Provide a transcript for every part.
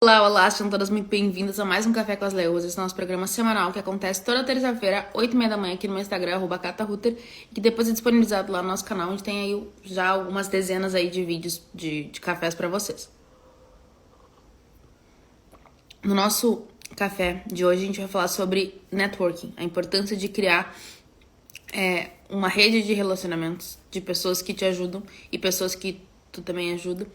Olá, olá, sejam todas muito bem-vindas a mais um Café com as Leoas. Esse é o nosso programa semanal que acontece toda terça-feira, 8h30 da manhã, aqui no meu Instagram, @cataruter, que depois é disponibilizado lá no nosso canal, onde tem aí já algumas dezenas aí de vídeos de cafés pra vocês. No nosso café de hoje, a gente vai falar sobre networking, a importância de criar uma rede de relacionamentos de pessoas que te ajudam e pessoas que tu também ajuda.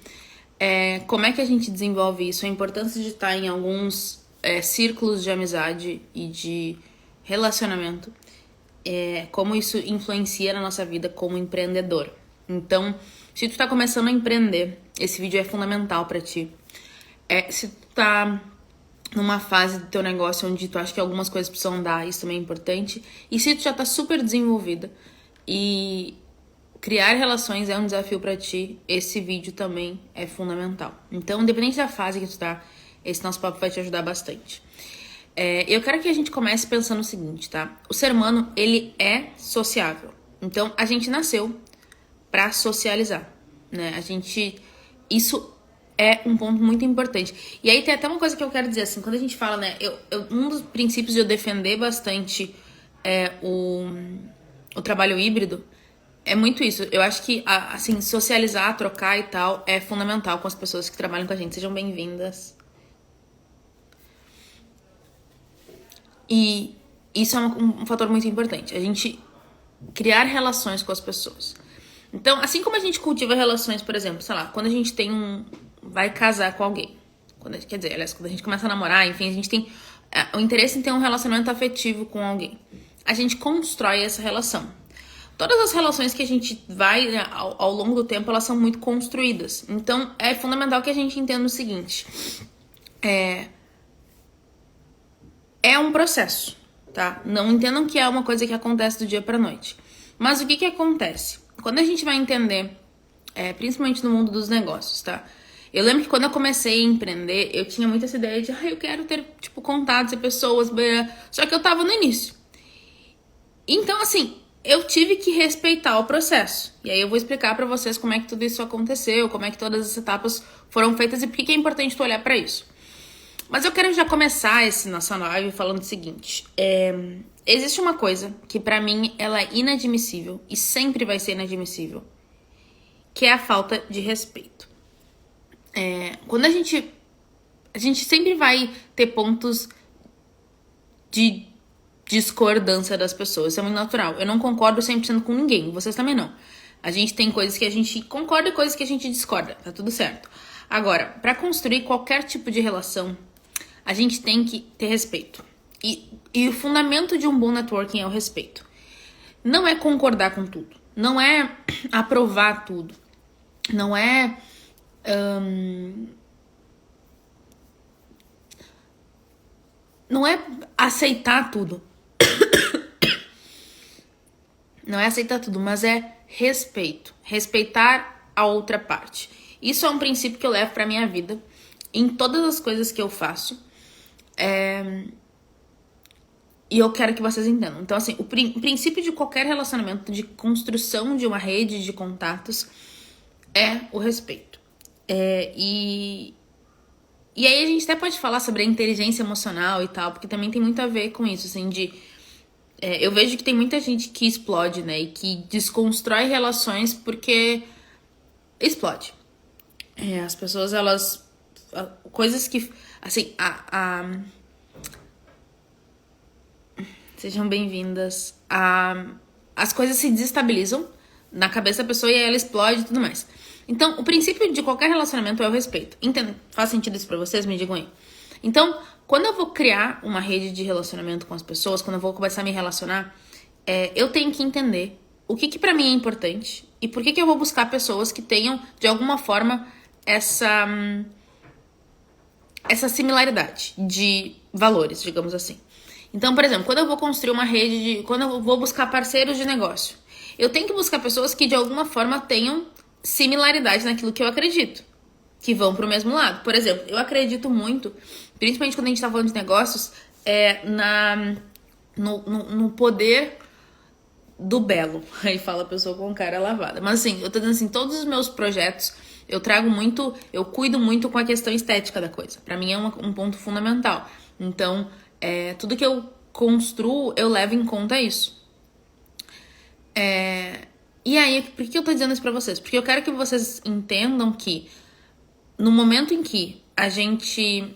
Como é que a gente desenvolve isso? A importância de estar em alguns círculos de amizade e de relacionamento. Como isso influencia na nossa vida como empreendedor. Então, se tu tá começando a empreender, esse vídeo é fundamental pra ti. Se tu tá numa fase do teu negócio onde tu acha que algumas coisas precisam dar, isso também é importante. E se tu já tá super desenvolvida e criar relações é um desafio pra ti, esse vídeo também é fundamental. Então, independente da fase que tu tá, esse nosso papo vai te ajudar bastante. Eu quero que a gente comece pensando o seguinte, tá? O ser humano, ele é sociável. Então, a gente nasceu pra socializar, né? Isso é um ponto muito importante. E aí tem até uma coisa que eu quero dizer, assim, quando a gente fala, né? Um dos princípios de eu defender bastante o trabalho híbrido é muito isso. Eu acho que, assim, socializar, trocar e tal é fundamental com as pessoas que trabalham com a gente. Sejam bem-vindas. E isso é um fator muito importante. A gente criar relações com as pessoas. Então, assim como a gente cultiva relações, por exemplo, sei lá, quando a gente vai casar com alguém. Quer dizer, aliás, quando a gente começa a namorar, enfim, a gente tem o interesse em ter um relacionamento afetivo com alguém. A gente constrói essa relação. Todas as relações que a gente vai, né, ao longo do tempo, elas são muito construídas. Então, é fundamental que a gente entenda o seguinte. É um processo, tá? Não entendam que é uma coisa que acontece do dia pra noite. Mas o que acontece? Quando a gente vai entender, principalmente no mundo dos negócios, tá? Eu lembro que quando eu comecei a empreender, eu tinha muito essa ideia de, eu quero ter, tipo, contatos e pessoas, só que eu tava no início. Então, assim, eu tive que respeitar o processo. E aí eu vou explicar pra vocês como é que tudo isso aconteceu, como é que todas as etapas foram feitas e por que é importante tu olhar pra isso. Mas eu quero já começar nossa live falando o seguinte. Existe uma coisa que pra mim ela é inadmissível e sempre vai ser inadmissível, que é a falta de respeito. Quando a gente sempre vai ter pontos de discordância das pessoas, isso é muito natural. Eu não concordo 100% com ninguém, vocês também não. A gente tem coisas que a gente concorda e coisas que a gente discorda, tá tudo certo. Agora, pra construir qualquer tipo de relação, a gente tem que ter respeito. E o fundamento de um bom networking é o respeito. Não é concordar com tudo. Não é aprovar tudo. Não é... não é aceitar tudo. Não é aceitar tudo, mas é respeito. Respeitar a outra parte. Isso é um princípio que eu levo pra minha vida. Em todas as coisas que eu faço. E eu quero que vocês entendam. Então, assim, o princípio de qualquer relacionamento, de construção de uma rede de contatos, é o respeito. E aí a gente até pode falar sobre a inteligência emocional e tal, porque também tem muito a ver com isso, assim, eu vejo que tem muita gente que explode, né, e que desconstrói relações porque explode. As pessoas, elas... coisas que... assim, sejam bem-vindas. As coisas se desestabilizam na cabeça da pessoa e aí ela explode e tudo mais. Então, o princípio de qualquer relacionamento é o respeito. Entende? Faz sentido isso pra vocês? Me digam aí. Então, quando eu vou criar uma rede de relacionamento com as pessoas, quando eu vou começar a me relacionar, eu tenho que entender o que pra mim é importante e por que eu vou buscar pessoas que tenham, de alguma forma, essa similaridade de valores, digamos assim. Então, por exemplo, quando eu vou construir uma rede quando eu vou buscar parceiros de negócio, eu tenho que buscar pessoas que de alguma forma tenham similaridade naquilo que eu acredito, que vão pro mesmo lado. Por exemplo, eu acredito muito, principalmente quando a gente tá falando de negócios, no poder do belo. Aí fala a pessoa com cara lavada. Mas assim, eu tô dizendo assim, todos os meus projetos, eu cuido muito com a questão estética da coisa. Pra mim é um ponto fundamental. Então, tudo que eu construo, eu levo em conta isso. E aí, por que eu tô dizendo isso pra vocês? Porque eu quero que vocês entendam que no momento em que a gente...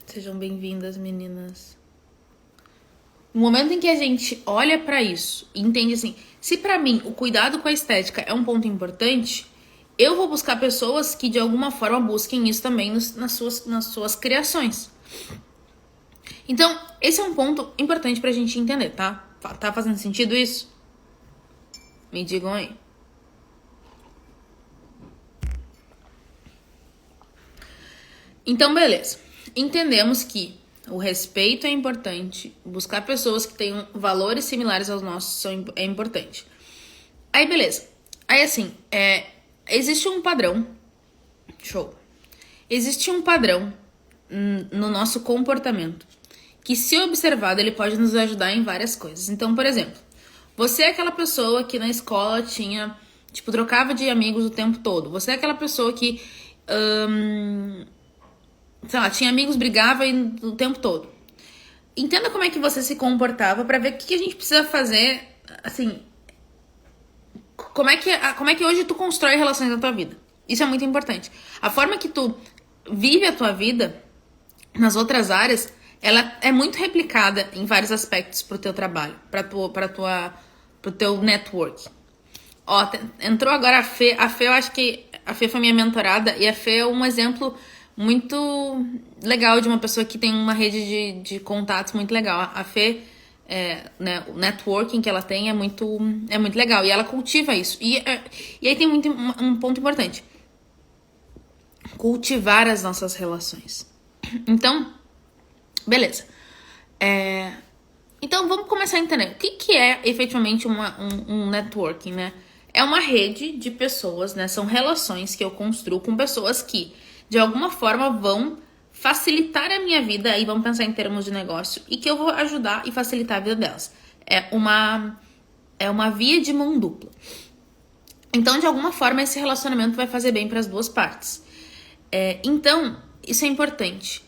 Sejam bem-vindas, meninas. No momento em que a gente olha pra isso e entende assim, se pra mim o cuidado com a estética é um ponto importante, eu vou buscar pessoas que de alguma forma busquem isso também nas suas criações. Então, esse é um ponto importante pra gente entender, tá? Tá fazendo sentido isso? Me digam aí. Então, beleza. Entendemos que o respeito é importante, buscar pessoas que tenham valores similares aos nossos é importante. Aí, beleza. Aí, assim, existe um padrão. Show. Existe um padrão no nosso comportamento que, se observado, ele pode nos ajudar em várias coisas. Então, por exemplo, você é aquela pessoa que na escola tinha, tipo, trocava de amigos o tempo todo. Você é aquela pessoa que... sei lá, tinha amigos, brigava o tempo todo. Entenda como é que você se comportava pra ver o que a gente precisa fazer, assim... Como é que hoje tu constrói relações na tua vida. Isso é muito importante. A forma que tu vive a tua vida nas outras áreas, ela é muito replicada em vários aspectos pro teu trabalho, pro teu network. Ó, entrou agora a Fê. A Fê, eu acho que a Fê foi minha mentorada, e a Fê é um exemplo muito legal de uma pessoa que tem uma rede de contatos muito legal. A Fê, né, o networking que ela tem é muito legal, e ela cultiva isso. E aí tem um ponto importante: cultivar as nossas relações. Então, beleza. Então vamos começar a entender o que é efetivamente um networking, né? É uma rede de pessoas, né? São relações que eu construo com pessoas que, de alguma forma, vão facilitar a minha vida, aí vamos pensar em termos de negócio, e que eu vou ajudar e facilitar a vida delas. É uma via de mão dupla. Então, de alguma forma, esse relacionamento vai fazer bem para as duas partes. Então, isso é importante.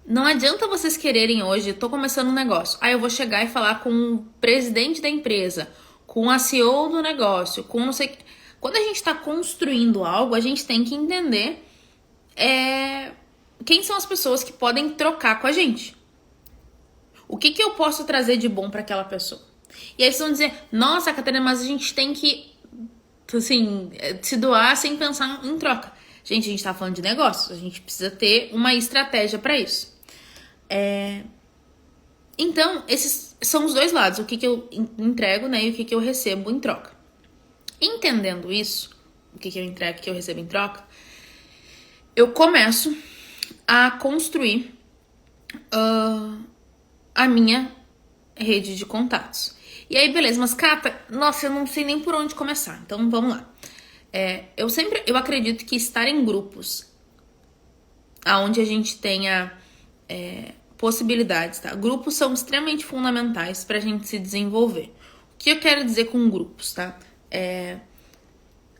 Não adianta vocês quererem hoje, tô começando um negócio, aí eu vou chegar e falar com o presidente da empresa, com a CEO do negócio, com não sei... Quando a gente tá construindo algo, a gente tem que entender quem são as pessoas que podem trocar com a gente. O que eu posso trazer de bom para aquela pessoa? E aí vocês vão dizer, nossa, Catarina, mas a gente tem que, assim, se doar sem pensar em troca. Gente, a gente tá falando de negócios, a gente precisa ter uma estratégia para isso. Então, esses são os dois lados, o que eu entrego, né, e o que eu recebo em troca. Entendendo isso, o que eu entrego e o que eu recebo em troca, eu começo a construir a minha rede de contatos. E aí, beleza, mas Cata, nossa, eu não sei nem por onde começar, então vamos lá. Eu acredito que estar em grupos onde a gente tenha possibilidades, tá? Grupos são extremamente fundamentais pra gente se desenvolver. O que eu quero dizer com grupos, tá?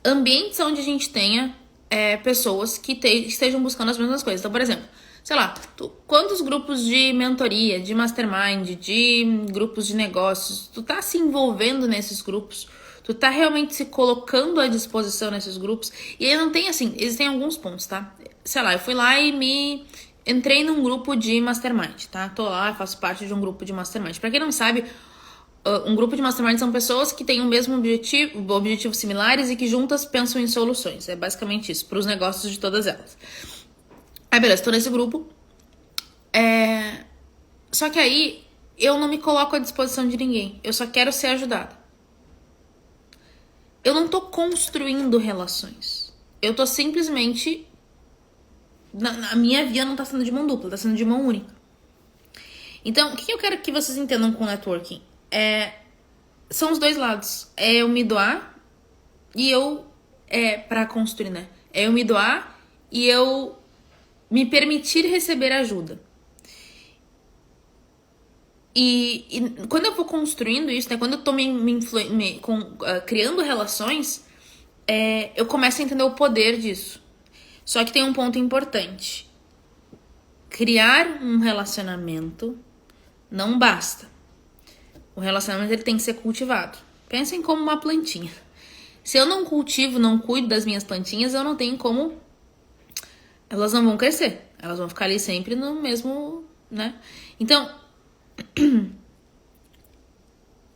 Ambientes onde a gente tenha pessoas que estejam buscando as mesmas coisas. Então, por exemplo, sei lá, quantos grupos de mentoria, de mastermind, de grupos de negócios, tu tá se envolvendo nesses grupos? Tu tá realmente se colocando à disposição nesses grupos? E aí não tem assim, existem alguns pontos, tá? Sei lá, eu fui lá e entrei num grupo de mastermind, tá? Tô lá, faço parte de um grupo de mastermind. Pra quem não sabe, um grupo de mastermind são pessoas que têm o mesmo objetivo, objetivos similares e que juntas pensam em soluções. É basicamente isso, pros negócios de todas elas. Aí, beleza, tô nesse grupo. Só que aí, eu não me coloco à disposição de ninguém. Eu só quero ser ajudada. Eu não tô construindo relações. Eu tô simplesmente... A minha via não tá sendo de mão dupla, tá sendo de mão única. Então, o que eu quero que vocês entendam com o networking? São os dois lados. Eu me doar e eu... pra construir, né? Eu me doar e eu me permitir receber ajuda. E quando eu vou construindo isso, né? Quando eu tô criando relações, eu começo a entender o poder disso. Só que tem um ponto importante. Criar um relacionamento não basta. O relacionamento ele tem que ser cultivado. Pensem como uma plantinha. Se eu não cultivo, não cuido das minhas plantinhas, eu não tenho como... Elas não vão crescer. Elas vão ficar ali sempre no mesmo, né? Então,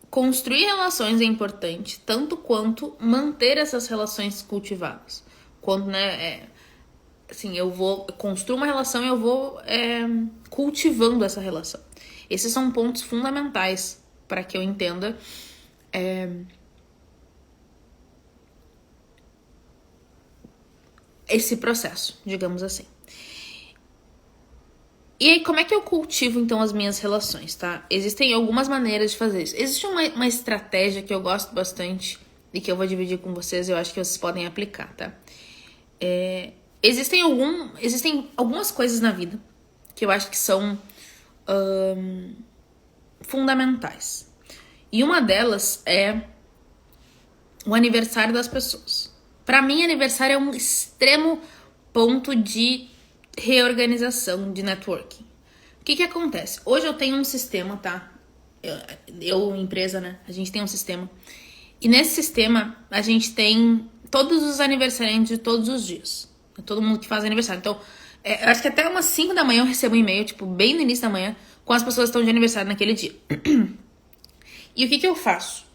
construir relações é importante, tanto quanto manter essas relações cultivadas. Quando, né, assim, eu construo uma relação e eu vou cultivando essa relação. Esses são pontos fundamentais para que eu entenda esse processo, digamos assim. E aí, como é que eu cultivo, então, as minhas relações, tá? Existem algumas maneiras de fazer isso. Existe uma estratégia que eu gosto bastante e que eu vou dividir com vocês, eu acho que vocês podem aplicar, tá? Existem algumas coisas na vida que eu acho que são fundamentais. E uma delas é o aniversário das pessoas. Para mim, aniversário é um extremo ponto de reorganização, de networking. O que acontece? Hoje eu tenho um sistema, tá? Eu, empresa, né? A gente tem um sistema. E nesse sistema, a gente tem todos os aniversariantes de todos os dias. Todo mundo que faz aniversário. Então, eu acho que até umas 5 da manhã eu recebo um e-mail, tipo, bem no início da manhã, com as pessoas que estão de aniversário naquele dia. E o que eu faço?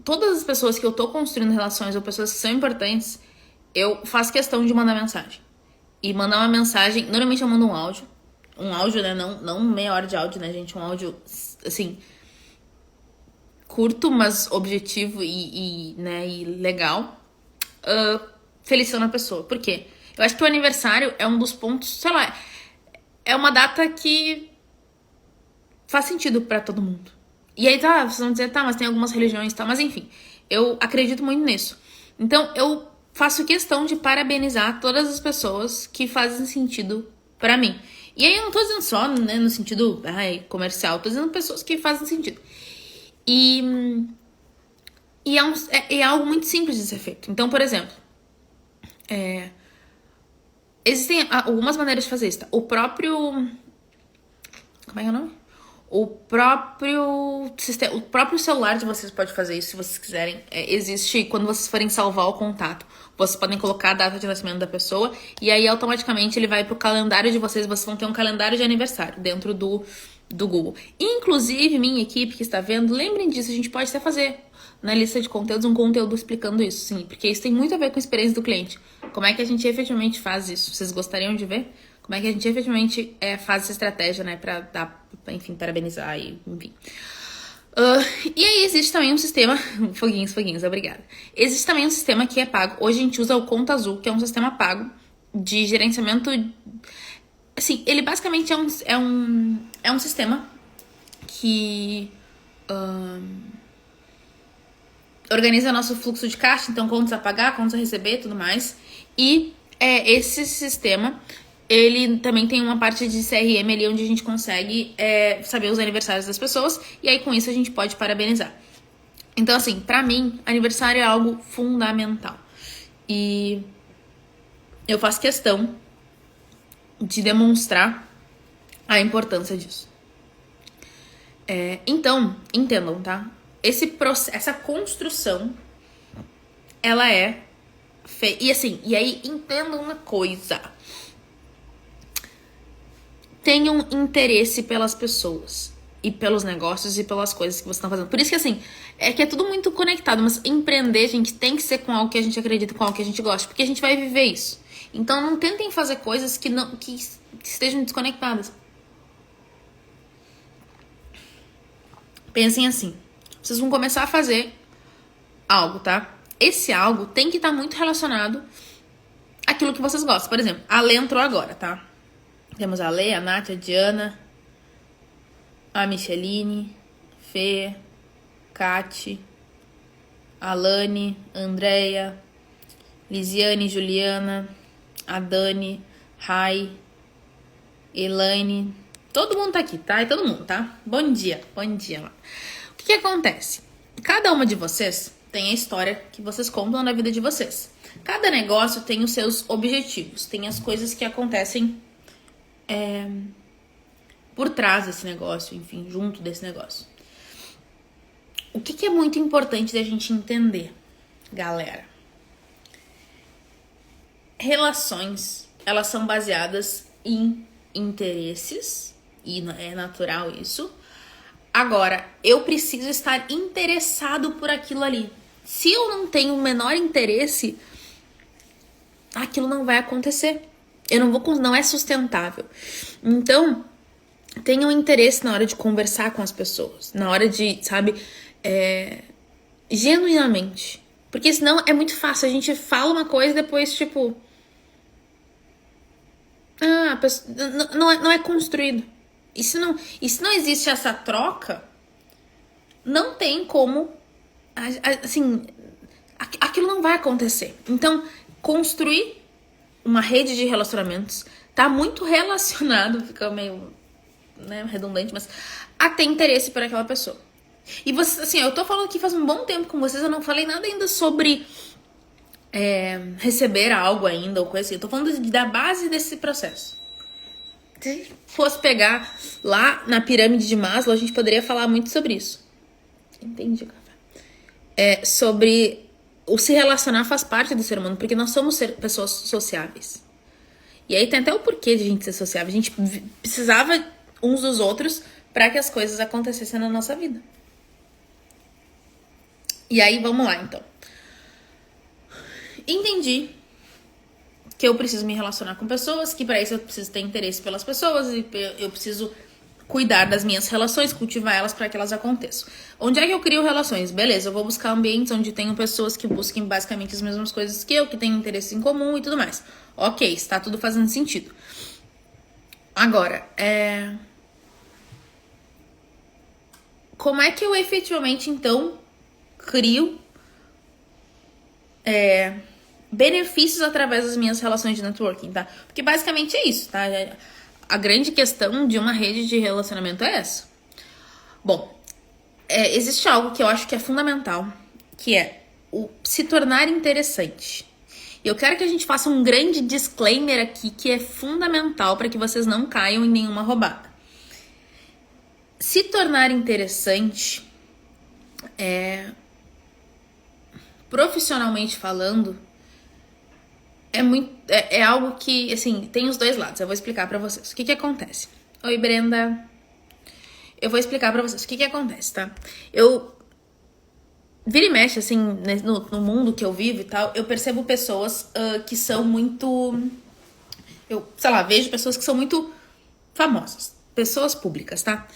Todas as pessoas que eu tô construindo relações ou pessoas que são importantes, eu faço questão de mandar mensagem. E mandar uma mensagem, normalmente eu mando um áudio. Um áudio, né? Não meia hora de áudio, né, gente? Um áudio, assim, curto, mas objetivo e legal. Felicitando a pessoa. Por quê? Eu acho que o aniversário é um dos pontos, sei lá, é uma data que faz sentido pra todo mundo. E aí, tá, vocês vão dizer, tá, mas tem algumas religiões e tal, mas enfim, eu acredito muito nisso. Então, eu faço questão de parabenizar todas as pessoas que fazem sentido pra mim. E aí, eu não tô dizendo só, né, no sentido comercial, tô dizendo pessoas que fazem sentido. E é algo muito simples de ser feito. Então, por exemplo, existem algumas maneiras de fazer isso, tá? O próprio... Como é que é o nome? O próprio celular de vocês pode fazer isso se vocês quiserem. Existe, quando vocês forem salvar o contato, vocês podem colocar a data de nascimento da pessoa e aí automaticamente ele vai pro calendário de vocês. Vocês vão ter um calendário de aniversário dentro do Google. Inclusive, minha equipe que está vendo, lembrem disso, a gente pode até fazer na lista de conteúdos um conteúdo explicando isso, sim, porque isso tem muito a ver com a experiência do cliente. Como é que a gente efetivamente faz isso? Vocês gostariam de ver? Como é que a gente efetivamente faz essa estratégia, né, pra dar, enfim, parabenizar e, enfim. E aí existe também um sistema... Foguinhos, obrigada. Existe também um sistema que é pago. Hoje a gente usa o Conta Azul, que é um sistema pago de gerenciamento... Assim, ele basicamente é um sistema que organiza nosso fluxo de caixa, então contas a pagar, contas a receber e tudo mais. E esse sistema... Ele também tem uma parte de CRM ali onde a gente consegue saber os aniversários das pessoas. E aí, com isso, a gente pode parabenizar. Então, assim, pra mim, aniversário é algo fundamental. E eu faço questão de demonstrar a importância disso. Então, entendam, tá? Essa construção, ela é feita. E aí, entendam uma coisa. Tenham interesse pelas pessoas e pelos negócios e pelas coisas que vocês estão fazendo. Por isso que, assim, que é tudo muito conectado, mas empreender, gente, tem que ser com algo que a gente acredita, com algo que a gente gosta, porque a gente vai viver isso. Então, não tentem fazer coisas que estejam desconectadas. Pensem assim, vocês vão começar a fazer algo, tá? Esse algo tem que estar muito relacionado àquilo que vocês gostam. Por exemplo, a Lê entrou agora, tá? Temos a Lê, a Nath, a Diana, a Micheline, Fê, Kati, Alane, Andréia, Lisiane, Juliana, a Dani, Rai, Elaine. Todo mundo tá aqui, tá? É todo mundo, tá? Bom dia. O que acontece? Cada uma de vocês tem a história que vocês contam na vida de vocês. Cada negócio tem os seus objetivos, tem as coisas que acontecem por trás desse negócio, enfim, junto desse negócio. O que é muito importante da gente entender, galera? Relações, elas são baseadas em interesses, e é natural isso. Agora, eu preciso estar interessado por aquilo ali. Se eu não tenho o menor interesse, aquilo não vai acontecer. Não é sustentável. Então, tenha um interesse na hora de conversar com as pessoas, na hora de, sabe, genuinamente. Porque senão é muito fácil, a gente fala uma coisa e depois, tipo, não é construído. E se não existe essa troca, não tem como, assim, aquilo não vai acontecer. Então, construir uma rede de relacionamentos tá muito relacionado, fica meio, né, redundante, mas a ter interesse por aquela pessoa. E você, assim, eu tô falando aqui faz um bom tempo com vocês, eu não falei nada ainda sobre receber algo ainda, ou coisa assim. Eu tô falando da base desse processo. Se fosse pegar lá na pirâmide de Maslow, a gente poderia falar muito sobre isso. Entendi, café. Sobre o se relacionar faz parte do ser humano, porque nós somos pessoas sociáveis. E aí tem até o porquê de a gente ser sociável. A gente precisava uns dos outros para que as coisas acontecessem na nossa vida. E aí, vamos lá, então. Entendi que eu preciso me relacionar com pessoas, que para isso eu preciso ter interesse pelas pessoas e eu preciso cuidar das minhas relações, cultivar elas para que elas aconteçam. Onde é que eu crio relações? Beleza, eu vou buscar ambientes onde tenham pessoas que busquem basicamente as mesmas coisas que eu, que tenham interesse em comum e tudo mais. Ok, está tudo fazendo sentido. Agora, como é que eu efetivamente, então, crio benefícios através das minhas relações de networking, tá? Porque basicamente é isso, tá? A grande questão de uma rede de relacionamento é essa. Bom, existe algo que eu acho que é fundamental, que é o se tornar interessante. E eu quero que a gente faça um grande disclaimer aqui, que é fundamental para que vocês não caiam em nenhuma roubada. Se tornar interessante, profissionalmente falando, é algo que, assim, tem os dois lados. Eu vou explicar pra vocês. O que acontece? Oi, Brenda. Eu vou explicar pra vocês o que acontece, tá? Eu vira e mexe, assim, no mundo que eu vivo e tal, eu percebo pessoas que são muito... Eu, sei lá, vejo pessoas que são muito famosas. Pessoas públicas, tá?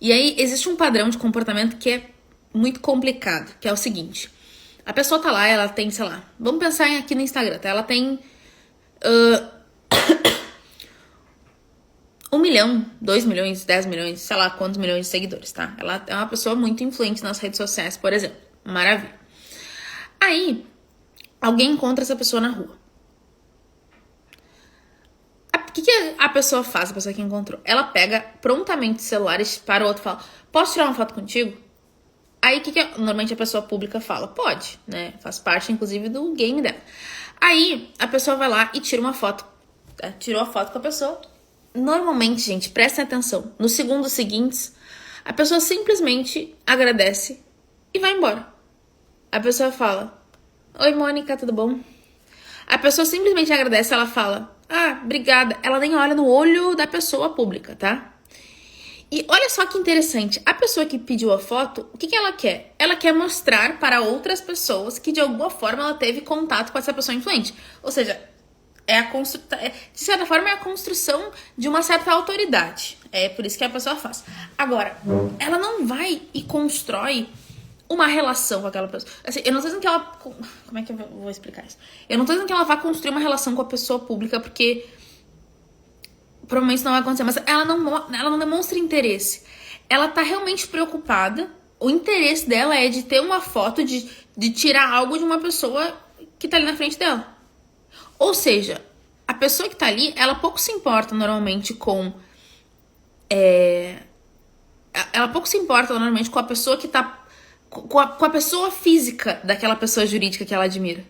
E aí, existe um padrão de comportamento que é muito complicado, que é o seguinte... A pessoa tá lá, ela tem, sei lá... Vamos pensar aqui no Instagram, tá? Ela tem... 1 milhão, 2 milhões, 10 milhões... Sei lá quantos milhões de seguidores, tá? Ela é uma pessoa muito influente nas redes sociais, por exemplo. Maravilha. Aí, alguém encontra essa pessoa na rua. O que a pessoa faz, a pessoa que encontrou? Ela pega prontamente o celular e para o outro e fala... Posso tirar uma foto contigo? Aí, o que normalmente a pessoa pública fala? Pode, né? Faz parte, inclusive, do game dela. Aí, a pessoa vai lá e tira uma foto. Tirou a foto com a pessoa. Normalmente, gente, prestem atenção. Nos segundos seguintes, a pessoa simplesmente agradece e vai embora. A pessoa fala, oi, Mônica, tudo bom? A pessoa simplesmente agradece, ela fala, obrigada. Ela nem olha no olho da pessoa pública, tá? E olha só que interessante, a pessoa que pediu a foto, o que ela quer? Ela quer mostrar para outras pessoas que de alguma forma ela teve contato com essa pessoa influente. Ou seja, de certa forma é a construção de uma certa autoridade. É por isso que a pessoa faz. Agora, ela não vai e constrói uma relação com aquela pessoa. Assim, eu não tô dizendo que ela... Como é que eu vou explicar isso? Eu não tô dizendo que ela vai construir uma relação com a pessoa pública, porque... provavelmente isso não vai acontecer, mas ela não demonstra interesse. Ela tá realmente preocupada. O interesse dela é de ter uma foto, de tirar algo de uma pessoa que tá ali na frente dela. Ou seja, a pessoa que tá ali, ela pouco se importa normalmente com... ela pouco se importa normalmente com a pessoa que tá com a pessoa física daquela pessoa jurídica que ela admira.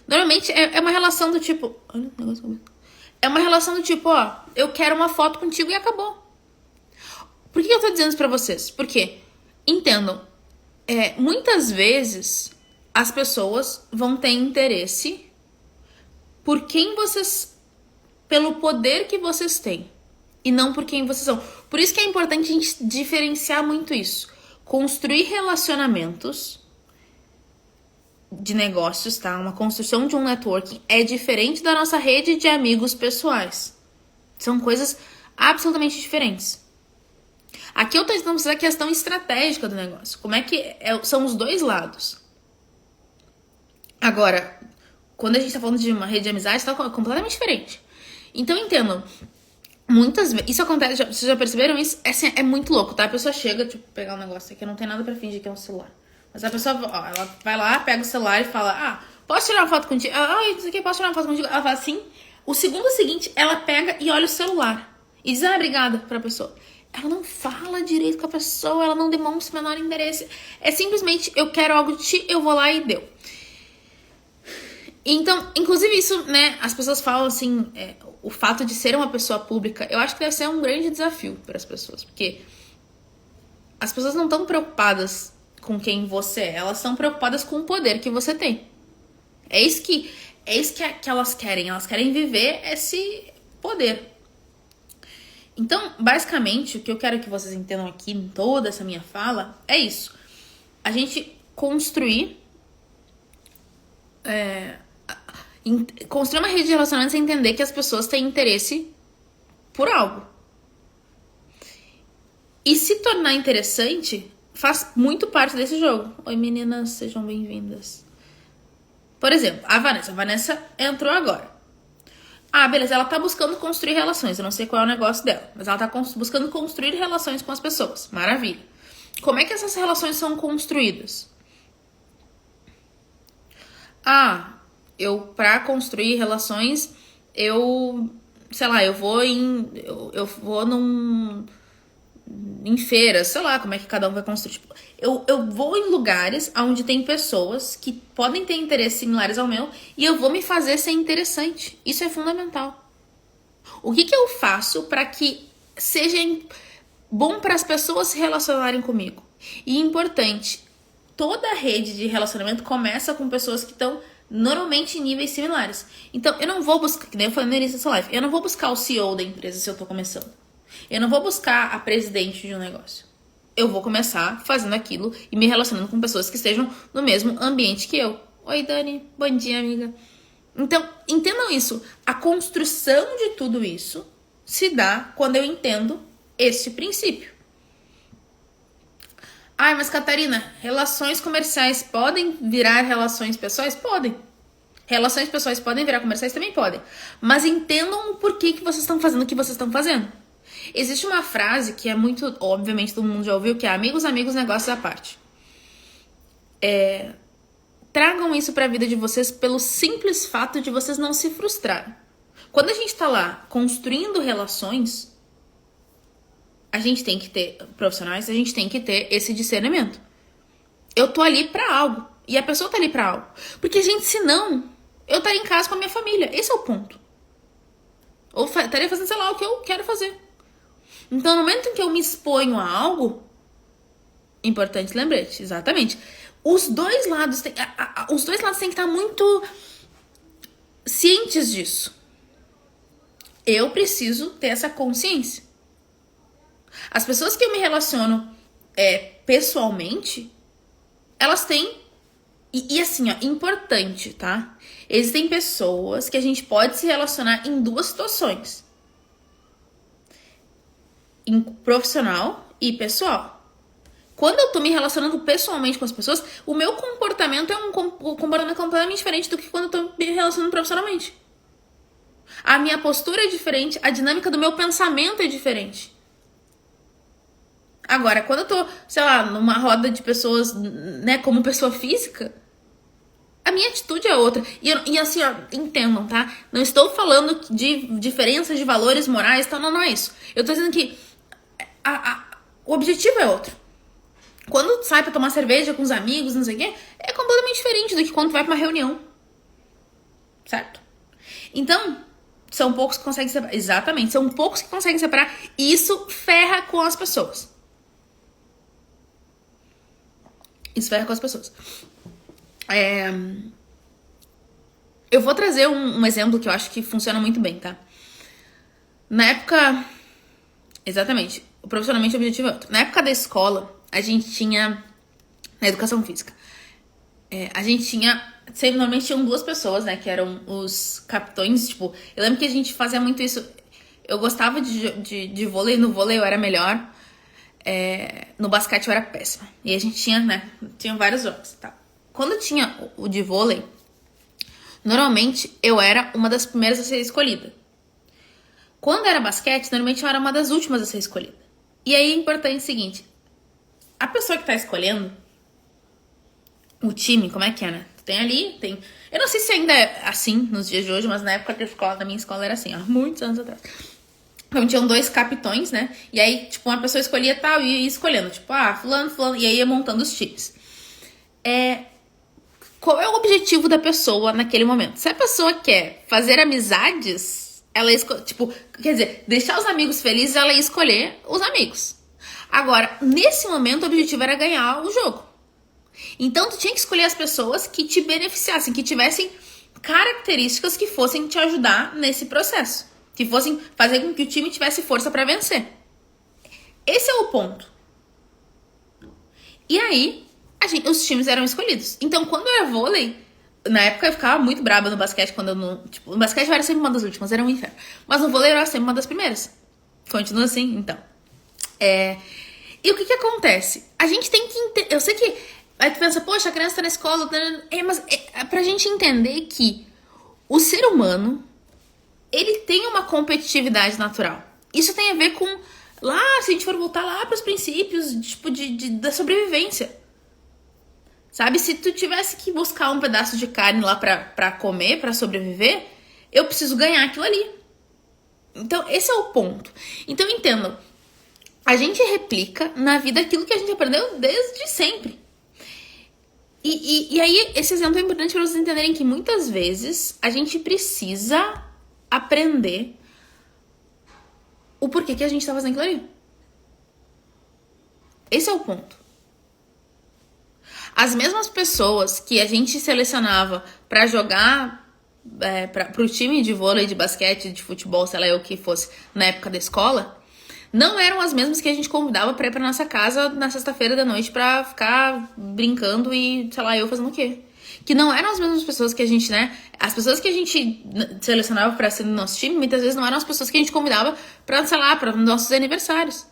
Normalmente é uma relação do tipo... Olha o negócio. É uma relação do tipo, ó, eu quero uma foto contigo e acabou. Por que eu tô dizendo isso pra vocês? Porque, entendam, muitas vezes as pessoas vão ter interesse por quem vocês... pelo poder que vocês têm. E não por quem vocês são. Por isso que é importante a gente diferenciar muito isso. Construir relacionamentos de negócios, tá? Uma construção de um networking é diferente da nossa rede de amigos pessoais. São coisas absolutamente diferentes. Aqui eu tô tentando mostrar a questão estratégica do negócio. Como é que são os dois lados. Agora, quando a gente tá falando de uma rede de amizade, tá completamente diferente. Então, entendam. Muitas vezes, isso acontece, vocês já perceberam isso? É muito louco, tá? A pessoa chega, tipo, pegar um negócio aqui, não tem nada pra fingir que é um celular. Mas a pessoa, ó, ela vai lá, pega o celular e fala, posso tirar uma foto contigo? Isso aqui, posso tirar uma foto contigo? Ela fala assim, o segundo seguinte, ela pega e olha o celular. E diz, obrigada pra pessoa. Ela não fala direito com a pessoa, ela não demonstra o menor interesse. É simplesmente, eu quero algo de ti, eu vou lá e deu. Então, inclusive isso, né, as pessoas falam assim, o fato de ser uma pessoa pública, eu acho que deve ser um grande desafio para as pessoas, porque as pessoas não estão preocupadas com quem você é, elas estão preocupadas com o poder que você tem. É isso que elas querem viver esse poder. Então, basicamente, o que eu quero que vocês entendam aqui em toda essa minha fala é isso. A gente construir uma rede de relacionamentos é entender que as pessoas têm interesse por algo. E se tornar interessante faz muito parte desse jogo. Oi, meninas, sejam bem-vindas. Por exemplo, a Vanessa. A Vanessa entrou agora. Beleza, ela tá buscando construir relações. Eu não sei qual é o negócio dela, mas ela tá buscando construir relações com as pessoas. Maravilha. Como é que essas relações são construídas? Pra construir relações, eu vou em feiras, sei lá, como é que cada um vai construir. Tipo, eu vou em lugares onde tem pessoas que podem ter interesses similares ao meu e eu vou me fazer ser interessante. Isso é fundamental. O que eu faço para que seja bom para as pessoas se relacionarem comigo? E importante, toda rede de relacionamento começa com pessoas que estão normalmente em níveis similares. Então, eu não vou buscar, que nem eu falei no início dessa live, eu não vou buscar o CEO da empresa se eu tô começando. Eu não vou buscar a presidente de um negócio. Eu vou começar fazendo aquilo e me relacionando com pessoas que estejam no mesmo ambiente que eu. Oi, Dani. Bom dia, amiga. Então, entendam isso. A construção de tudo isso se dá quando eu entendo este princípio. Mas Catarina, relações comerciais podem virar relações pessoais? Podem. Relações pessoais podem virar comerciais? Também podem. Mas entendam o porquê que vocês estão fazendo o que vocês estão fazendo. Existe uma frase que é muito... Obviamente todo mundo já ouviu, que é amigos, negócios à parte. Tragam isso pra vida de vocês pelo simples fato de vocês não se frustrarem. Quando a gente tá lá construindo relações, a gente tem que ter profissionais, a gente tem que ter esse discernimento. Eu tô ali pra algo. E a pessoa tá ali pra algo. Porque, gente, senão, eu estaria em casa com a minha família. Esse é o ponto. Ou estaria fazendo, sei lá, o que eu quero fazer. Então, no momento em que eu me exponho a algo, importante lembrete, exatamente. Os dois lados têm que estar muito cientes disso. Eu preciso ter essa consciência. As pessoas que eu me relaciono pessoalmente, elas têm... E assim, importante, tá? Existem pessoas que a gente pode se relacionar em duas situações. Em profissional e pessoal. Quando eu tô me relacionando pessoalmente com as pessoas, o meu comportamento é um comportamento completamente diferente do que quando eu tô me relacionando profissionalmente. A minha postura é diferente, a dinâmica do meu pensamento é diferente. Agora, quando eu tô, sei lá, numa roda de pessoas, né, como pessoa física, a minha atitude é outra. E assim, ó, entendam, tá? Não estou falando de diferenças de valores morais, tá? Não é isso. Eu tô dizendo que o objetivo é outro. Quando tu sai pra tomar cerveja com os amigos, não sei o quê, é completamente diferente do que quando tu vai pra uma reunião. Certo? Então, são poucos que conseguem separar. Exatamente, são poucos que conseguem separar. E isso ferra com as pessoas. Isso ferra com as pessoas. Eu vou trazer um exemplo que eu acho que funciona muito bem, tá? Na época... Exatamente. O profissionalmente objetivo é outro. Na época da escola, a gente tinha... Na educação física. A gente tinha... Normalmente tinham duas pessoas, né? Que eram os capitões. Tipo, eu lembro que a gente fazia muito isso. Eu gostava de vôlei. No vôlei eu era melhor. No basquete eu era péssima. E a gente tinha, né? Tinha vários jogos, tá? Quando tinha o de vôlei, normalmente eu era uma das primeiras a ser escolhida. Quando era basquete, normalmente eu era uma das últimas a ser escolhida. E aí é importante o seguinte: a pessoa que tá escolhendo o time, como é que é, né? Tem ali, tem... Eu não sei se ainda é assim nos dias de hoje, mas na época da minha escola era assim, ó, muitos anos atrás. Então tinham dois capitões, né? E aí, tipo, uma pessoa escolhia tal e ia escolhendo, tipo, fulano, e aí ia montando os times. Qual é o objetivo da pessoa naquele momento? Se a pessoa quer fazer amizades, ela tipo, quer dizer, deixar os amigos felizes, ela ia escolher os amigos. Agora, nesse momento, o objetivo era ganhar o jogo. Então, tu tinha que escolher as pessoas que te beneficiassem, que tivessem características que fossem te ajudar nesse processo, que fossem fazer com que o time tivesse força pra vencer. Esse é o ponto. E aí, os times eram escolhidos. Então, quando eu era vôlei, na época eu ficava muito braba no basquete, quando eu não... Tipo, no basquete eu era sempre uma das últimas, era um inferno. Mas no vôlei eu era sempre uma das primeiras. Continua assim, então. E o que acontece? A gente tem que entender... Eu sei que... Aí tu pensa, poxa, a criança tá na escola... Mas pra gente entender que o ser humano, ele tem uma competitividade natural. Isso tem a ver com... Lá, se a gente for voltar lá pros princípios, tipo, da sobrevivência. Sabe? Se tu tivesse que buscar um pedaço de carne lá pra comer, pra sobreviver, eu preciso ganhar aquilo ali. Então, esse é o ponto. Então, entendam. A gente replica na vida aquilo que a gente aprendeu desde sempre. E aí, esse exemplo é importante para vocês entenderem que muitas vezes a gente precisa aprender o porquê que a gente tá fazendo aquilo ali. Esse é o ponto. As mesmas pessoas que a gente selecionava pra jogar pro time de vôlei, de basquete, de futebol, sei lá o que fosse, na época da escola, não eram as mesmas que a gente convidava pra ir pra nossa casa na sexta-feira da noite pra ficar brincando e, sei lá, eu fazendo o quê? Que não eram as mesmas pessoas que a gente, né? As pessoas que a gente selecionava pra ser no nosso time, muitas vezes não eram as pessoas que a gente convidava pra, sei lá, pra nossos aniversários.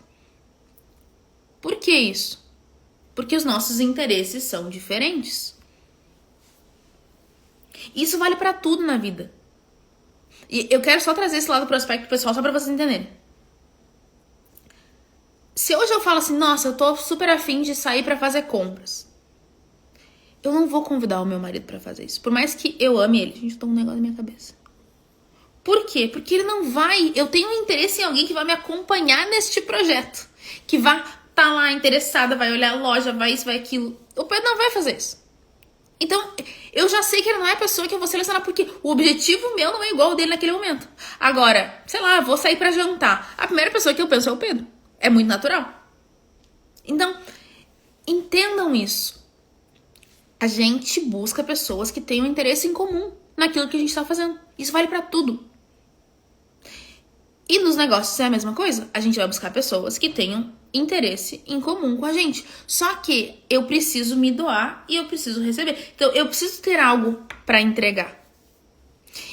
Por que isso? Porque os nossos interesses são diferentes. Isso vale pra tudo na vida. E eu quero só trazer esse lado pro aspecto pessoal, só pra vocês entenderem. Se hoje eu falo assim, nossa, eu tô super afim de sair pra fazer compras, eu não vou convidar o meu marido pra fazer isso. Por mais que eu ame ele. Gente, eu tô com um negócio na minha cabeça. Por quê? Porque ele não vai... Eu tenho um interesse em alguém que vai me acompanhar neste projeto. Que vai tá lá interessada, vai olhar a loja, vai isso, vai aquilo. O Pedro não vai fazer isso. Então, eu já sei que ele não é a pessoa que eu vou selecionar, porque o objetivo meu não é igual ao dele naquele momento. Agora, sei lá, vou sair pra jantar. A primeira pessoa que eu penso é o Pedro. É muito natural. Então, entendam isso. A gente busca pessoas que tenham interesse em comum naquilo que a gente tá fazendo. Isso vale pra tudo. E nos negócios é a mesma coisa. A gente vai buscar pessoas que tenham interesse em comum com a gente. Só que eu preciso me doar e eu preciso receber. Então, eu preciso ter algo pra entregar.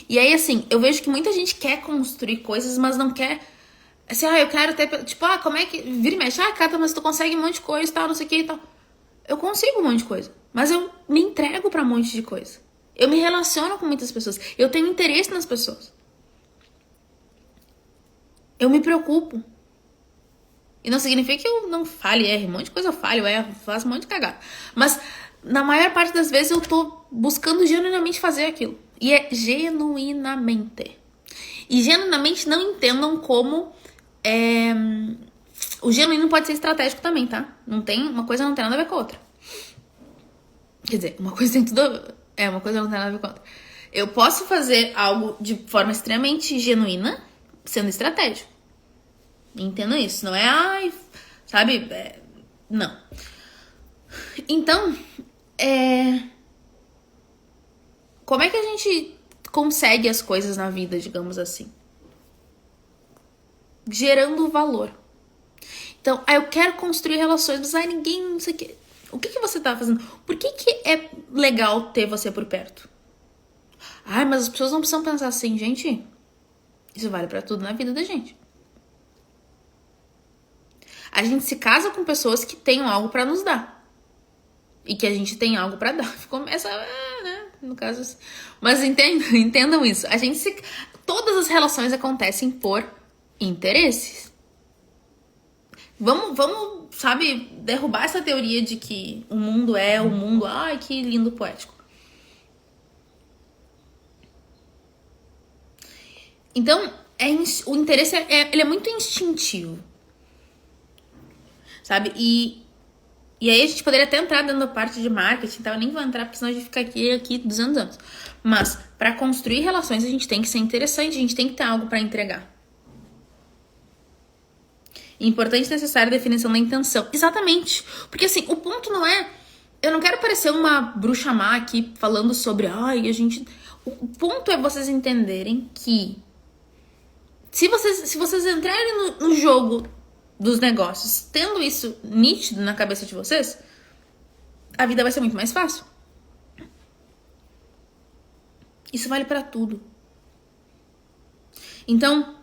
E aí, assim, eu vejo que muita gente quer construir coisas, mas não quer... Assim, eu quero ter... Tipo, como é que... Vira e mexe. Cata, mas tu consegue um monte de coisa e tal, não sei o que e tal. Eu consigo um monte de coisa. Mas eu me entrego pra um monte de coisa. Eu me relaciono com muitas pessoas. Eu tenho interesse nas pessoas. Eu me preocupo. E não significa que eu não fale, erre. Um monte de coisa eu falho, erro, faço um monte de cagada. Mas, na maior parte das vezes, eu tô buscando genuinamente fazer aquilo. E é genuinamente. E genuinamente não entendam como O genuíno pode ser estratégico também, tá? Uma coisa não tem nada a ver com a outra. Quer dizer, uma coisa tem tudo... uma coisa não tem nada a ver com a outra. Eu posso fazer algo de forma extremamente genuína, sendo estratégico. Entendo isso. Não é, sabe? Não. Então, como é que a gente consegue as coisas na vida, digamos assim? Gerando valor. Então, eu quero construir relações, mas ninguém, não sei o quê. O que você tá fazendo? Por que é legal ter você por perto? Mas as pessoas não precisam pensar assim, gente. Isso vale pra tudo na vida da gente. A gente se casa com pessoas que tenham algo pra nos dar. E que a gente tem algo pra dar. Começa, né? No caso assim. Mas entendam isso. Todas as relações acontecem por interesses. Vamos, sabe, derrubar essa teoria de que o mundo ai, que lindo poético. Então, o interesse ele é muito instintivo. Sabe? E aí a gente poderia até entrar dentro da parte de marketing, tá? Eu nem vou entrar, porque senão a gente fica aqui 200 anos. Mas, para construir relações, a gente tem que ser interessante, a gente tem que ter algo para entregar. Importante e necessária a definição da intenção. Exatamente. Porque assim, o ponto não é... Eu não quero parecer uma bruxa má aqui falando sobre... O ponto é vocês entenderem que... Se vocês entrarem no jogo dos negócios, tendo isso nítido na cabeça de vocês, a vida vai ser muito mais fácil. Isso vale pra tudo. Então,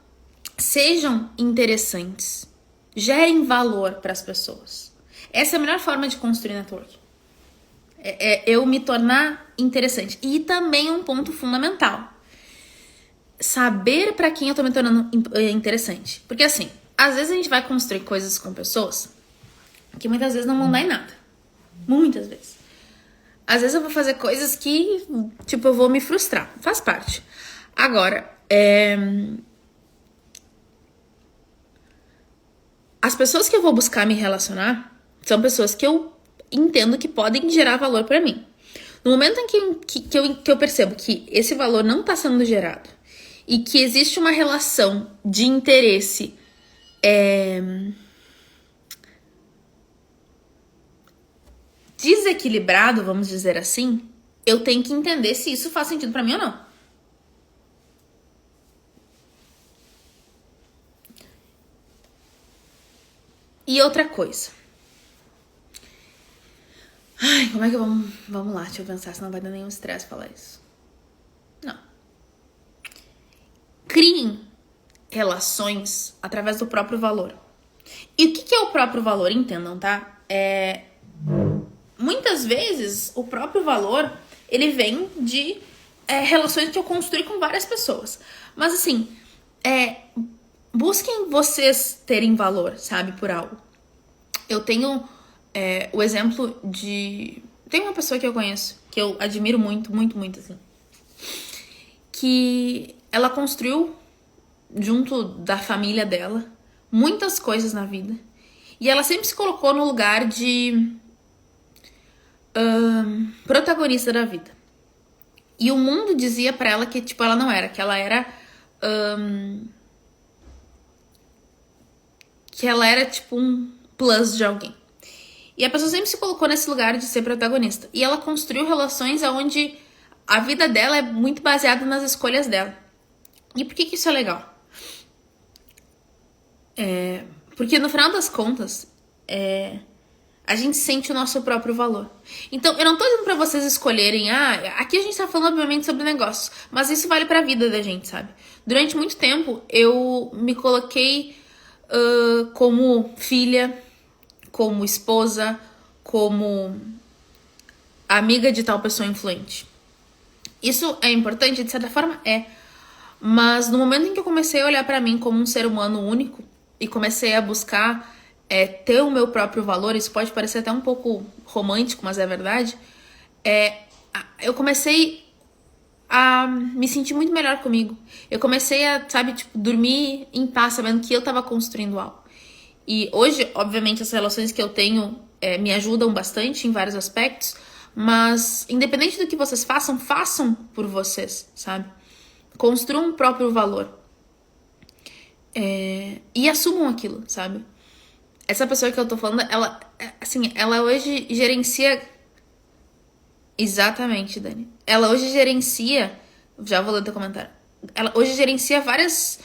sejam interessantes. Gerem valor para as pessoas. Essa é a melhor forma de construir network. Eu me tornar interessante. E também um ponto fundamental. Saber para quem eu tô me tornando interessante. Porque assim, às vezes a gente vai construir coisas com pessoas que muitas vezes não vão dar em nada. Muitas vezes. Às vezes eu vou fazer coisas que, tipo, eu vou me frustrar. Faz parte. Agora, as pessoas que eu vou buscar me relacionar são pessoas que eu entendo que podem gerar valor pra mim. No momento em que eu percebo que esse valor não tá sendo gerado e que existe uma relação de interesse desequilibrado, vamos dizer assim, eu tenho que entender se isso faz sentido pra mim ou não. E outra coisa. Como é que vamos lá, deixa eu pensar, senão vai dar nenhum estresse falar isso. Não. Criem relações através do próprio valor. E o que é o próprio valor? Entendam, tá? Muitas vezes, o próprio valor, ele vem de relações que eu construí com várias pessoas. Mas assim, busquem vocês terem valor, sabe, por algo. Eu tenho o exemplo de... Tem uma pessoa que eu conheço, que eu admiro muito, muito, muito, assim. Que ela construiu, junto da família dela, muitas coisas na vida. E ela sempre se colocou no lugar de protagonista da vida. E o mundo dizia pra ela que, tipo, ela não era. Que ela era... que ela era, tipo, um plus de alguém. E a pessoa sempre se colocou nesse lugar de ser protagonista. E ela construiu relações onde a vida dela é muito baseada nas escolhas dela. E por que isso é legal? Porque no final das contas, a gente sente o nosso próprio valor. Então, eu não tô dizendo pra vocês escolherem, aqui a gente tá falando obviamente sobre negócios, mas isso vale pra vida da gente, sabe? Durante muito tempo, eu me coloquei como filha, como esposa, como amiga de tal pessoa influente. Isso é importante? De certa forma, Mas no momento em que eu comecei a olhar pra mim como um ser humano único e comecei a buscar ter o meu próprio valor, isso pode parecer até um pouco romântico, mas é verdade, eu comecei a me sentir muito melhor comigo. Eu comecei a, sabe, tipo, dormir em paz, sabendo que eu tava construindo algo. E hoje, obviamente, as relações que eu tenho me ajudam bastante em vários aspectos, mas independente do que vocês façam, façam por vocês, sabe? Construam o próprio valor. E assumam aquilo, sabe? Essa pessoa que eu tô falando, ela hoje gerencia... Exatamente, Dani. Ela hoje gerencia... Já vou ler teu comentário. Ela hoje gerencia várias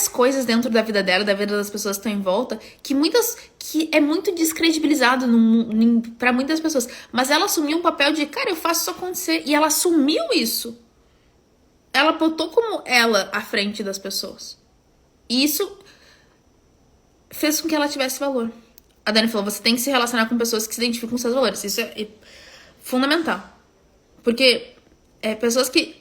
coisas dentro da vida dela, da vida das pessoas que estão em volta, que é muito descredibilizado pra muitas pessoas. Mas ela assumiu um papel de, cara, eu faço isso acontecer. E ela assumiu isso. Ela botou como ela à frente das pessoas. E isso fez com que ela tivesse valor. A Dani falou, você tem que se relacionar com pessoas que se identificam com seus valores. Isso é fundamental. Porque pessoas que...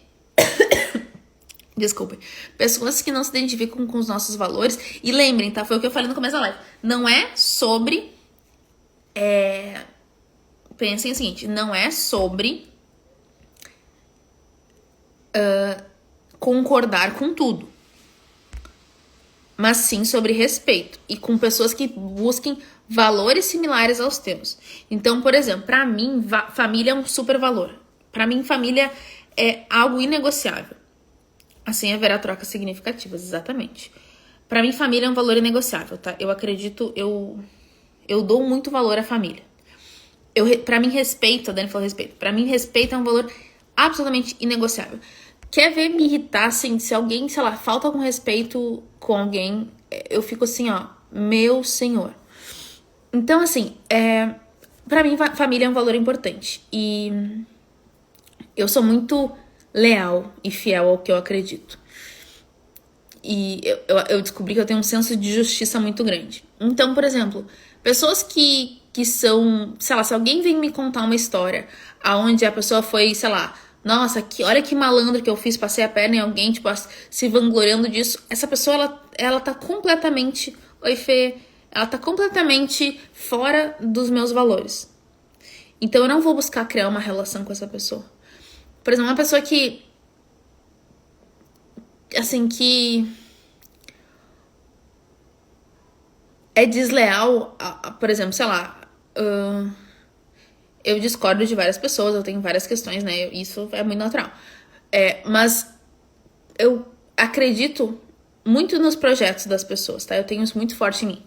Desculpem. Pessoas que não se identificam com os nossos valores. E lembrem, tá? Foi o que eu falei no começo da live. Não é sobre... Pensem o seguinte. Não é sobre... concordar com tudo. Mas sim sobre respeito. E com pessoas que busquem valores similares aos teus. Então, por exemplo, pra mim, família é um super valor. Pra mim, família é algo inegociável. Assim haverá trocas significativas, exatamente. Pra mim, família é um valor inegociável, tá? Eu acredito, eu dou muito valor à família. Pra mim, respeito, a Dani falou respeito. Pra mim, respeito é um valor absolutamente inegociável. Quer ver me irritar, assim, se alguém, sei lá, falta com respeito com alguém, eu fico assim, ó, meu senhor. Então, assim, pra mim, família é um valor importante. E eu sou muito leal e fiel ao que eu acredito. E eu descobri que eu tenho um senso de justiça muito grande. Então, por exemplo, pessoas que são... Sei lá, se alguém vem me contar uma história onde a pessoa foi, sei lá... Nossa, olha que malandro que eu fiz, passei a perna em alguém, tipo, se vangloriando disso. Essa pessoa, ela tá completamente... Oi, Fê. Ela tá completamente fora dos meus valores. Então, eu não vou buscar criar uma relação com essa pessoa. Por exemplo, uma pessoa que... Assim, que... é desleal, por exemplo, sei lá... eu discordo de várias pessoas, eu tenho várias questões, né? Isso é muito natural. Mas eu acredito muito nos projetos das pessoas, tá? Eu tenho isso muito forte em mim.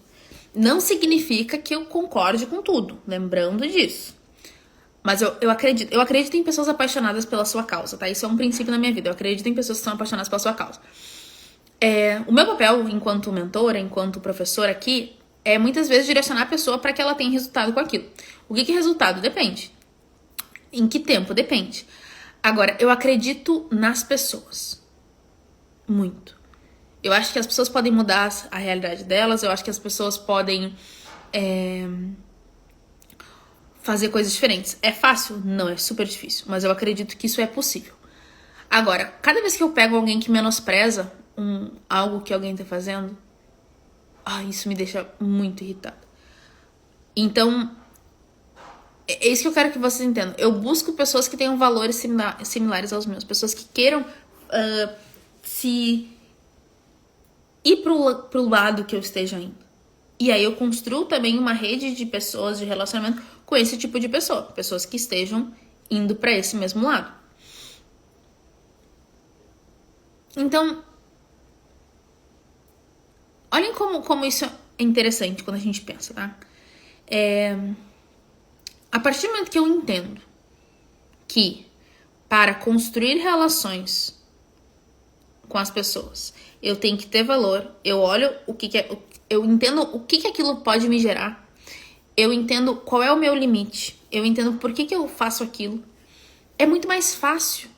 Não significa que eu concorde com tudo, lembrando disso. Mas eu acredito em pessoas apaixonadas pela sua causa, tá? Isso é um princípio na minha vida. Eu acredito em pessoas que são apaixonadas pela sua causa. O meu papel enquanto mentora, enquanto professora aqui, é muitas vezes direcionar a pessoa para que ela tenha resultado com aquilo. O que é resultado? Depende. Em que tempo? Depende. Agora, eu acredito nas pessoas. Muito. Eu acho que as pessoas podem mudar a realidade delas, eu acho que as pessoas podem fazer coisas diferentes. É fácil? Não, é super difícil. Mas eu acredito que isso é possível. Agora, cada vez que eu pego alguém que menospreza algo que alguém tá fazendo, isso me deixa muito irritada. Então, é isso que eu quero que vocês entendam. Eu busco pessoas que tenham valores similares aos meus. Pessoas que queiram se ir pro lado que eu esteja indo. E aí eu construo também uma rede de pessoas, de relacionamento com esse tipo de pessoa. Pessoas que estejam indo pra esse mesmo lado. Então, olhem como isso é interessante quando a gente pensa, tá? A partir do momento que eu entendo que para construir relações com as pessoas, eu tenho que ter valor, eu olho eu entendo o que aquilo pode me gerar, eu entendo qual é o meu limite, eu entendo por que eu faço aquilo, é muito mais fácil.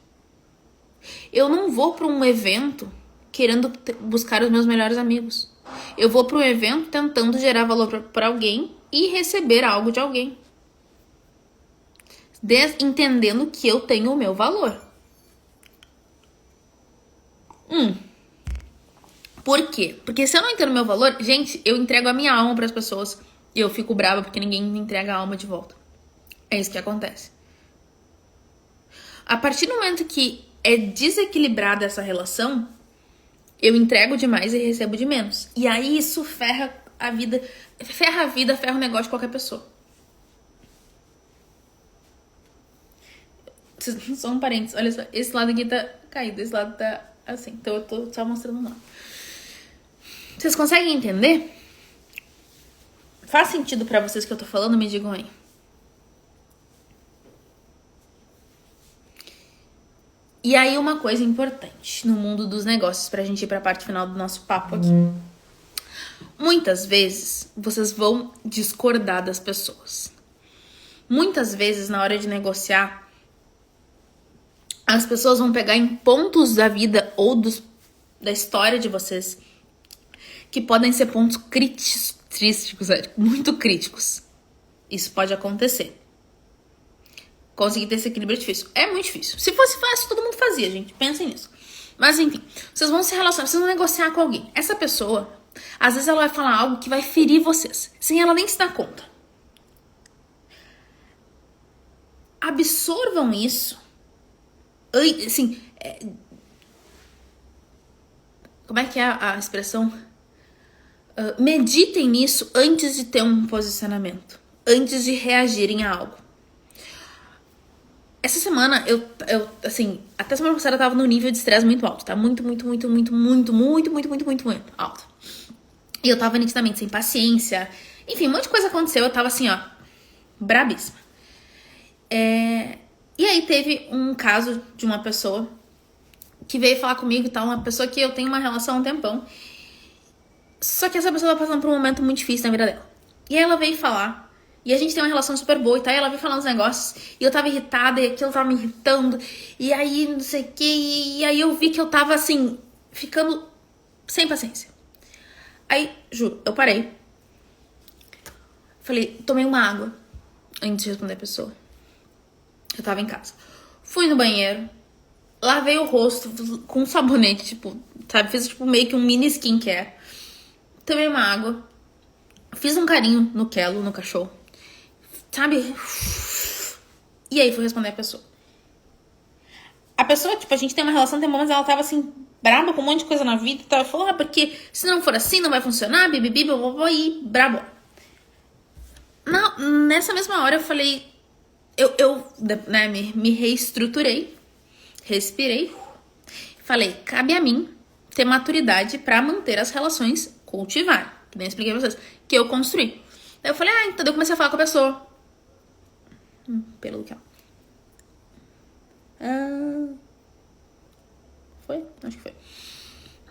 Eu não vou para um evento querendo buscar os meus melhores amigos. Eu vou para um evento tentando gerar valor para alguém e receber algo de alguém. Entendendo que eu tenho o meu valor. Por quê? Porque se eu não entendo o meu valor, gente, eu entrego a minha alma para as pessoas e eu fico brava porque ninguém me entrega a alma de volta. É isso que acontece. A partir do momento que é desequilibrada essa relação, Eu entrego demais e recebo de menos. E aí isso ferra a vida, ferra o negócio de qualquer pessoa. Só um parênteses, olha só, esse lado aqui tá caído, esse lado tá assim, então eu tô só mostrando lá. Vocês conseguem entender? Faz sentido pra vocês que eu tô falando? Me digam aí. E aí uma coisa importante no mundo dos negócios, pra gente ir pra parte final do nosso papo aqui. Muitas vezes vocês vão discordar das pessoas. Muitas vezes na hora de negociar, as pessoas vão pegar em pontos da vida ou da história de vocês que podem ser pontos críticos, muito críticos. Isso pode acontecer. Conseguir ter esse equilíbrio é difícil. É muito difícil. Se fosse fácil, todo mundo fazia, gente. Pensem nisso. Mas, enfim, vocês vão se relacionar, vocês vão negociar com alguém. Essa pessoa, às vezes ela vai falar algo que vai ferir vocês, sem ela nem se dar conta. Absorvam isso. Assim, como é que é a expressão? Meditem nisso antes de ter um posicionamento. Antes de reagirem a algo. Essa semana, eu assim, até semana passada eu tava num nível de estresse muito alto, tá? Muito alto. E eu tava nitidamente sem paciência. Enfim, um monte de coisa aconteceu, eu tava assim, ó, brabíssima. E aí teve um caso de uma pessoa que veio falar comigo e tal, uma pessoa que eu tenho uma relação há um tempão. Só que essa pessoa tá passando por um momento muito difícil na vida dela. E aí ela veio falar... E a gente tem uma relação super boa e tal. E ela veio falar uns negócios. E eu tava irritada. E aquilo tava me irritando. E aí, não sei o que. E aí eu vi que eu tava, assim, ficando sem paciência. Aí, juro, eu parei. Falei, tomei uma água antes de responder a pessoa. Eu tava em casa. Fui no banheiro. Lavei o rosto com sabonete, tipo, sabe? Fiz, tipo, meio que um mini skincare. Tomei uma água. Fiz um carinho no Kelo, no cachorro. Sabe? E aí fui responder a pessoa. A pessoa, tipo, a gente tem uma relação, tem mas ela tava assim, braba com um monte de coisa na vida. Ela falou, porque se não for assim, não vai funcionar, bibibi, e brabo. Nessa mesma hora eu falei, eu né, me reestruturei, respirei, falei, cabe a mim ter maturidade pra manter as relações, cultivar, que nem eu expliquei pra vocês, que eu construí. Daí eu falei, então eu comecei a falar com a pessoa. Pelo que foi? Acho que foi.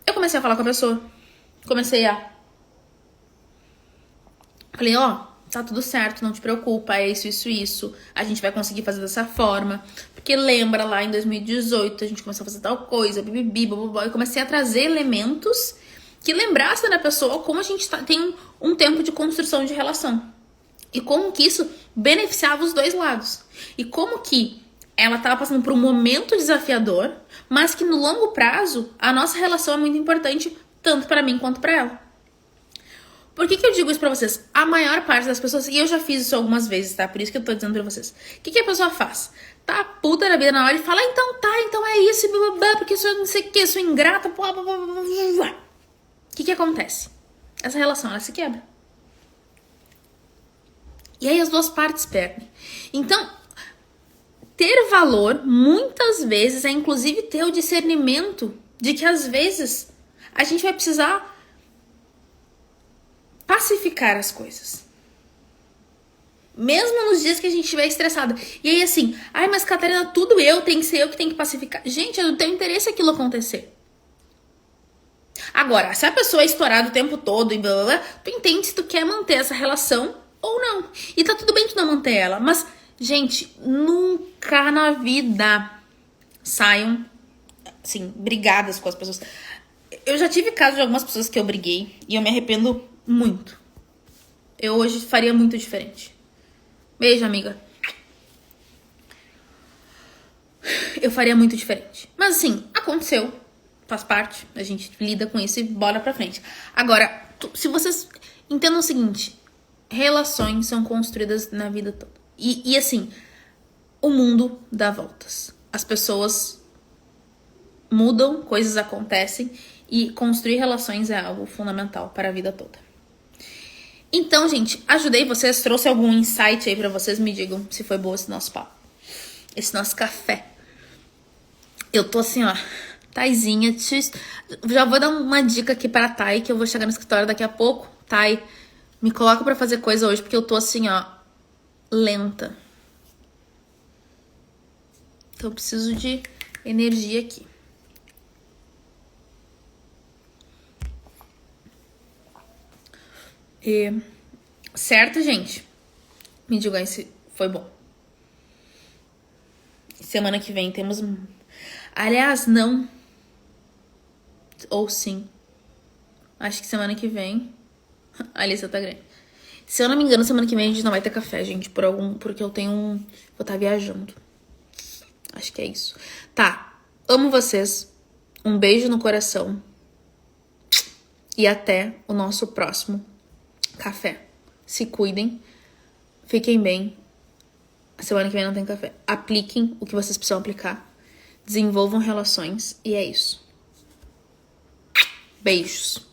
Eu comecei a falar com a pessoa. Falei, tá tudo certo, não te preocupa, é isso. A gente vai conseguir fazer dessa forma. Porque lembra lá em 2018, a gente começou a fazer tal coisa, bibibi, blá. Eu comecei a trazer elementos que lembrassem da pessoa como a gente tem um tempo de construção de relação. E como que isso beneficiava os dois lados. E como que ela estava passando por um momento desafiador, mas que no longo prazo, a nossa relação é muito importante, tanto para mim quanto para ela. Por que eu digo isso pra vocês? A maior parte das pessoas, e eu já fiz isso algumas vezes, tá? Por isso que eu tô dizendo pra vocês. O que a pessoa faz? Tá puta da vida na hora e fala, então é isso, porque isso não sei o que, sou ingrata, blá. O que acontece? Essa relação, ela se quebra. E aí as duas partes perdem. Então, ter valor, muitas vezes, é inclusive ter o discernimento de que às vezes a gente vai precisar pacificar as coisas. Mesmo nos dias que a gente estiver estressada. E aí assim, mas Catarina, tudo tem que ser eu que tenho que pacificar. Gente, é do teu interesse aquilo acontecer. Agora, se a pessoa é estourada o tempo todo e blá blá blá, tu entende se tu quer manter essa relação ou não. E tá tudo bem tu não manter ela, mas, gente, nunca na vida saiam, assim, brigadas com as pessoas. Eu já tive casos de algumas pessoas que eu briguei e eu me arrependo muito. Eu hoje faria muito diferente. Beijo, amiga. Eu faria muito diferente. Mas, assim, aconteceu. Faz parte. A gente lida com isso e bora pra frente. Agora, se vocês entendam o seguinte... Relações são construídas na vida toda. E assim, o mundo dá voltas. As pessoas mudam, coisas acontecem. E construir relações é algo fundamental para a vida toda. Então, gente, ajudei vocês, trouxe algum insight aí pra vocês, me digam se foi bom esse nosso papo. Esse nosso café. Eu tô assim, ó, Taizinha. Já vou dar uma dica aqui pra Thay, que eu vou chegar no escritório daqui a pouco. Thay, me coloca pra fazer coisa hoje, porque eu tô assim, ó, lenta. Então eu preciso de energia aqui. Certo, gente? Me digam aí se foi bom. Semana que vem temos... Aliás, não. Ou sim. Acho que semana que vem... A lista tá grande. Se eu não me engano, semana que vem a gente não vai ter café, gente. Porque eu tenho um... Vou estar viajando. Acho que é isso. Tá. Amo vocês. Um beijo no coração. E até o nosso próximo café. Se cuidem. Fiquem bem. Semana que vem não tem café. Apliquem o que vocês precisam aplicar. Desenvolvam relações. E é isso. Beijos.